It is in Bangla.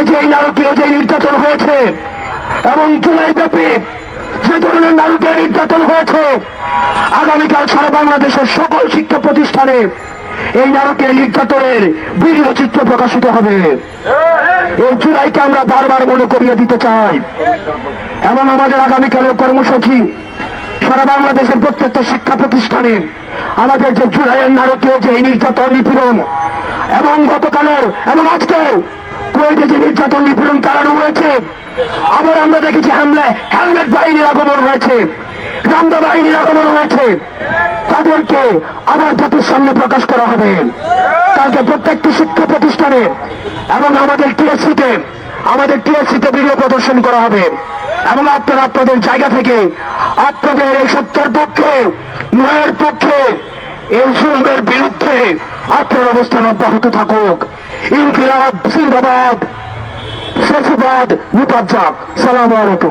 যে এই নারকীয় যে নির্যাতন হয়েছে এবং জুলাই ব্যাপী যে ধরনের নারকীয় নির্যাতন হয়েছে, আগামীকাল সারা বাংলাদেশের সকল শিক্ষা প্রতিষ্ঠানে এই নারকীয় নির্যাতনের ভিডিও চিত্র প্রকাশিত হবে। এই জুলাইকে আমরা বারবার মনে করিয়ে দিতে চাই এবং আমাদের আগামীকালের কর্মসূচি সারা বাংলাদেশের প্রত্যেকটা শিক্ষা প্রতিষ্ঠানে আমাদের যে জুলাইয়ের নারকীয় যে নির্যাতন নিপীড়ন এবং গতকালের এবং আজকেও কুয়েটে যে নির্যাতন নিপীড়ন চালানো হয়েছে, আবার আমরা দেখেছি হেলমেট বাহিনীর আগমন হয়েছে, রামদা বাহিনীর আগমন হয়েছে, তাদেরকে আবার জাতির সামনে প্রকাশ করা হবে। কালকে প্রত্যেকটি শিক্ষা প্রতিষ্ঠানে এবং আমাদের টিএসসিতে ভিডিও প্রদর্শন করা হবে এবং আপনারা আপনাদের জায়গা থেকে আপনাদের এই সত্যের পক্ষে, ন্যায়ের পক্ষে, এই জুলুমের বিরুদ্ধে আপনার অবস্থান অব্যাহত থাকুক। ইনকিলাব জিন্দাবাদ, ফ্যাসিবাদ নিপাত যাক। সালামু আলাইকুম।